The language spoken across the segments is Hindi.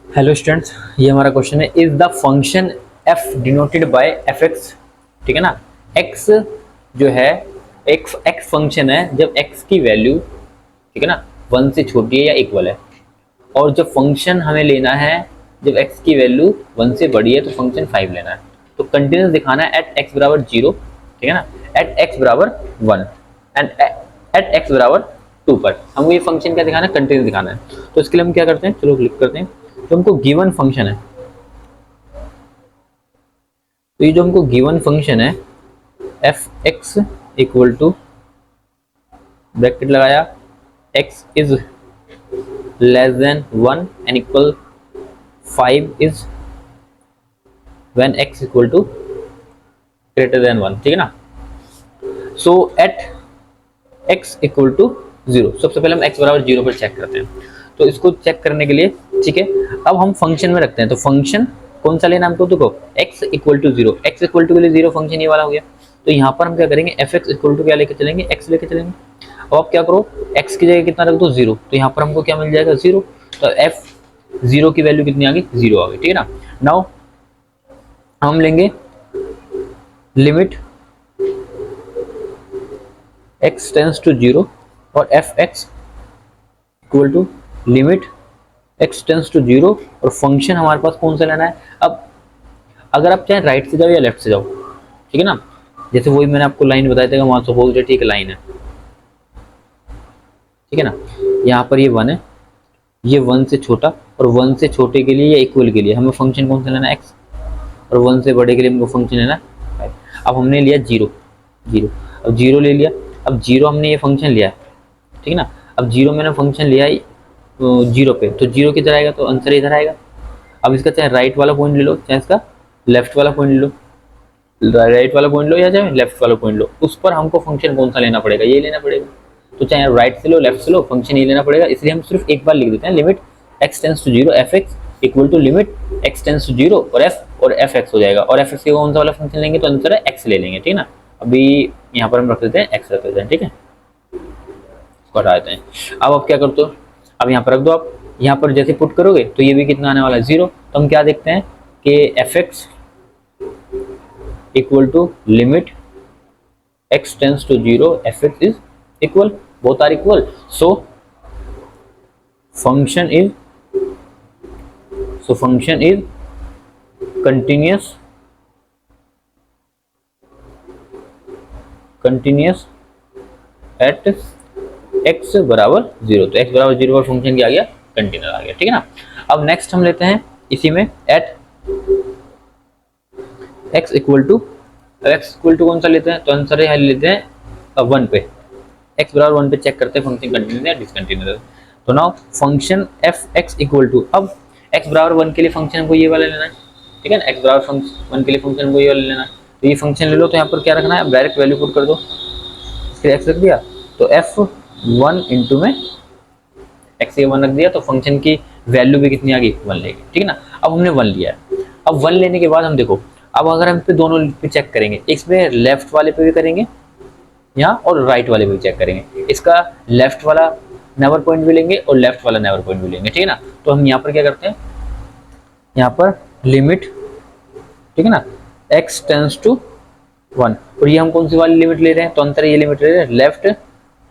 हेलो स्टूडेंट्स, ये हमारा क्वेश्चन है। Is the function f denoted by F x. ठीक है ना। x जो है x फंक्शन है जब x की वैल्यू, ठीक है ना, 1 से छोटी है या इक्वल है। और जब फंक्शन हमें लेना है जब x की वैल्यू 1 से बड़ी है तो फंक्शन 5 लेना है। तो कंटिन्यूस दिखाना है एट x बराबर 0, ठीक है ना, एट x बराबर 1 एंड एट x बराबर 2 पर हमको ये फंक्शन क्या दिखाना है, कंटिन्यूस दिखाना है। तो इसके लिए हम क्या करते हैं, चलो क्लिक करते हैं। तो हमको गिवन फंक्शन है, तो ये जो हमको गिवन फंक्शन है f x equal to, bracket लगाया, x is less than 1 and equal 5 is when x equal to greater than 1, ठीक है ना। So at x equal to 0, सबसे पहले हम x बराबर 0 पर चेक करते हैं। तो इसको चेक करने के लिए, ठीक है, अब हम फंक्शन में रखते हैं। तो फंक्शन कौन सा लेना हमको, देखो x equal to 0, x equal to के लिए 0 फंक्शन ये वाला हो गया। तो यहाँ पर हम क्या करेंगे, एफ एक्स इक्वल टू क्या लेके चलेंगे, x लेके चलेंगे। अब आप क्या करो, x की जगह कितना रख दो, 0। तो यहाँ पर हमको क्या मिल जाएगा, 0। तो f 0 की वैल्यू कितनी आ गई, 0 आ गई, ठीक है ना। नाउ हम लेंगे लिमिट x टेंस टू 0 और F x equal to limit x tends to 0। और फंक्शन हमारे पास कौन सा लेना है। अब अगर आप चाहे राइट से जाओ या लेफ्ट से जाओ, ठीक है ना, जैसे वही मैंने आपको लाइन बताया था, वहां सपोज दैट एक लाइन है, ठीक है ना। यहाँ पर ये 1 है, ये 1 से छोटा, और 1 से छोटे के लिए या इक्वल के लिए हमें फंक्शन कौन सा लेना है, x। और 1 से बड़े के लिए हमको फंक्शन लेना है 5। अब हमने लिया 0, 0। अब 0 ले लिया। अब 0 हमने ये फंक्शन लिया है, ठीक है ना। अब 0 मैंने फंक्शन लिया है 0 पे, तो 0 किधर आएगा, तो आंसर इधर आएगा। अब इसका चाहे राइट वाला पॉइंट ले लो, चाहे इसका लेफ्ट वाला पॉइंट ले लो, राइट वाला पॉइंट लो या चाहे लेफ्ट वाला पॉइंट लो, उस पर हमको फंक्शन कौन सा लेना पड़ेगा, ये लेना पड़ेगा। तो चाहे राइट से लो लेफ्ट से लो, फंक्शन ये लेना पड़ेगा। इसलिए हम सिर्फ एक बार लिख देते हैं, limit x tends to 0 F x equal to limit x tends to 0 और एफ एक्स हो जाएगा। और एफ एक्स का कौन सा वाला फंक्शन लेंगे, तो आंसर है x ले लेंगे, ठीक है ना। अभी यहाँ पर हम रख देते हैं x रख देते हैं, ठीक है, इसको हटा देते हैं। अब आप क्या करते हो, अब यहाँ पर रख दो। आप यहाँ पर जैसे पुट करोगे तो ये भी कितना आने वाला है, 0। तो हम क्या देखते हैं कि F x equal to limit x tends to 0 fx is equal, both are equal, so function is continuous at x बराबर 0। तो x बराबर 0 पर फंक्शन क्या आ गया, कंटिन्यूस आ गया, ठीक है ना। अब नेक्स्ट हम लेते हैं इसी में at x equal to, x equal to कौन सा लेते हैं, तो आंसर है लेते हैं 1 पे, x बराबर 1 पे चेक करते हैं फंक्शन कंटिन्यूस है डिसकंटिन्यूस है। तो now function F x equal to, अब x बराबर 1 के लिए फंक्शन हमको ये वाला लेना है, ठीक है ना। x बराबर 1 के लिए फंक्शन हमको ये वाला लेना है। तो ये फंक्शन ले लो, तो यहाँ पर क्या रखना है, डायरेक्ट वैल्यू पुट कर दो, इसके x रख दिया, तो f1 इंटू में x के 1 रख दिया, तो फंक्शन की वैल्यू भी कितनी आ गई, 1 लेगी, ठीक है ना। अब हमने 1 लिया है। अब 1 लेने के बाद हम देखो, अब अगर हम पे दोनों पे चेक करेंगे, इसमें लेफ्ट वाले पे भी करेंगे यहाँ और राइट वाले पे भी चेक करेंगे। इसका लेफ्ट वाला नेवर पॉइंट भी लेंगे और लेफ्ट वाला नेवर पॉइंट भी लेंगे, ठीक है ना। तो हम यहाँ पर क्या करते हैं, यहाँ पर लिमिट, ठीक है ना, x टेंस टू 1, और ये हम कौन सी वाली लिमिट ले रहे हैं, तो अंतर ये लिमिट ले रहे हैं लेफ्ट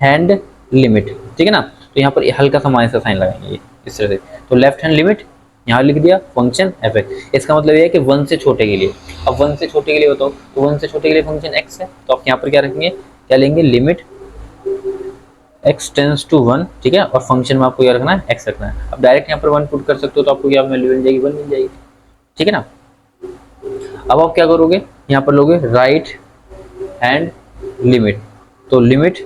हैंड लिमिट, ठीक है ना। तो यहाँ पर हल्का सा माइनस का साइन लगाएंगे इस तरह से। तो लेफ्ट हैंड लिमिट यहाँ लिख दिया फंक्शन एफ एक्स। इसका मतलब ये है कि 1 से छोटे के लिए, अब 1 से छोटे के लिए बताओ, तो 1 से छोटे के लिए फंक्शन x है, तो आप यहाँ पर क्या रखेंगे, क्या लेंगे, लिमिट x टेंस टू 1, ठीक है, और फंक्शन में आपको क्या रखना है, x रखना है। अब डायरेक्ट यहाँ पर 1 पुट कर सकते हो, तो आपको क्या वैल्यू मिल जाएगी, 1 मिल जाएगी, ठीक है ना। अब आप क्या करोगे, यहाँ पर लोगे राइट हैंड लिमिट, तो लिमिट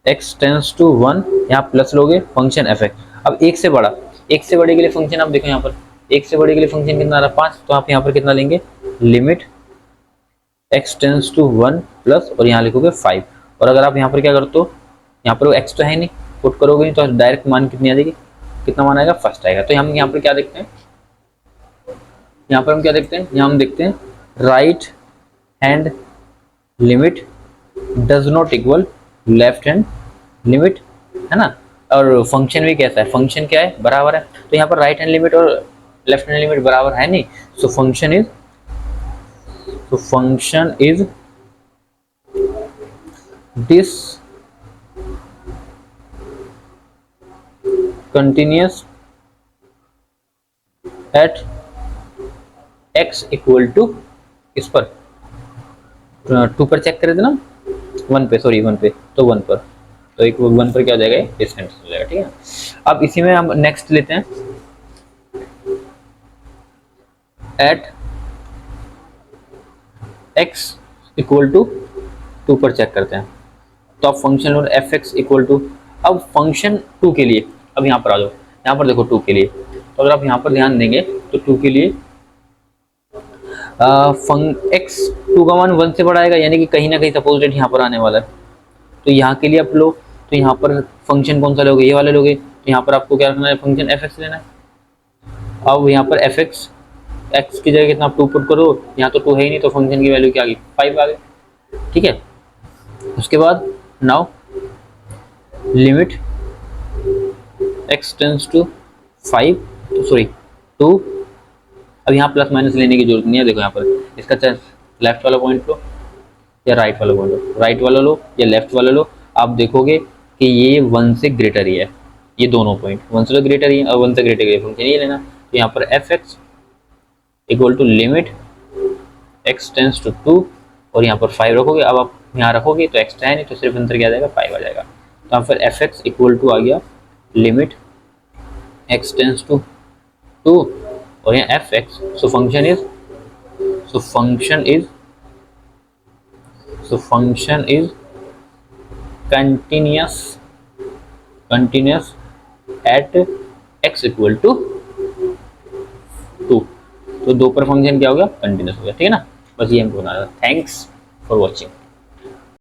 x टेंस टू 1, यहाँ प्लस लोगे फंक्शन एफ एक्स। अब एक से बड़ा, एक से बड़े के लिए फंक्शन आप देखो, यहाँ पर एक से बड़े के लिए फंक्शन कितना आ रहा है, 5। तो आप यहाँ पर कितना लेंगे, limit x tends to 1 plus, और यहाँ लिखोगे 5। और अगर आप यहाँ पर क्या करते हो, यहाँ पर x तो है नहीं, पुट करोगे नहीं, तो डायरेक्ट मान कितनी आ जाएगी, कितना मान आएगा, फर्स्ट आएगा। तो हम यहाँ पर क्या देखते हैं, यहाँ पर हम क्या देखते हैं, यहाँ हम देखते हैं right hand limit does not equal left hand limit, है ना। और फंक्शन भी कैसा है, फंक्शन क्या है, बराबर है। तो यहाँ पर राइट हैंड लिमिट और लेफ्ट हैंड लिमिट बराबर है नहीं, so function is discontinuous at x equal to इस पर 2 पर चेक करे थे ना, 1 पे, सॉरी 1 पे, तो 1 पर, तो एक 1 पर क्या हो जाएगा, डिस्टेंस हो जाएगा, ठीक है। अब इसी में हम नेक्स्ट लेते हैं एट x इक्वल टू 2 पर चेक करते हैं। तो अब फंक्शन और एफ एक्स इक्वल टू, अब फंक्शन 2 के लिए, अब यहाँ पर आ जाओ, यहाँ पर देखो 2 के लिए, तो अगर आप यहाँ पर ध्यान देंगे तो 2 के लिए x 2 का मान 1 से बड़ा आएगा, यानी कि कहीं ना कहीं सपोज यहाँ पर आने वाला है। तो यहाँ के लिए आप लो, तो यहाँ पर फंक्शन कौन सा लोगे, ये वाले लोगे, तो यहाँ पर आपको क्या रखना है, फंक्शन एफ एक्स लेना है। अब यहाँ पर एफ एक्स की जगह कितना आप 2 पुट करो, यहाँ तो 2 है ही नहीं, तो फंक्शन की वैल्यू क्या आ गई, 5 आ गई, ठीक है। उसके बाद now limit x tends to 5, sorry 2, अब यहाँ प्लस माइनस लेने की जरूरत नहीं है। देखो यहाँ पर इसका चाहे लेफ्ट वाला पॉइंट लो या राइट वाला पॉइंट लो, राइट वाला लो या लेफ्ट वाला लो, आप देखोगे कि ये 1 से ग्रेटर ही है, ये दोनों पॉइंट 1 से तो ग्रेटर ही है, और 1 से ग्रेटर फंक्शन ये लेना। तो यहाँ पर F x equal to limit x tends to 2 और यहाँ पर 5 रखोगे। अब आप यहाँ रखोगे तो एक्स्ट्रा है नहीं, तो सिर्फ अंतर क्या आ जाएगा, 5 आ जाएगा। तो यहाँ पर एफ एक्स इक्वल टू आ गया लिमिट x टेंस टू 2 और यहाँ F x, so function is continuous at x equal to 2। तो 2 पर फंक्शन क्या हो गया, कंटिन्यूअस हो गया, ठीक है ना। बस ये हमको बनाना था। Thanks for watching.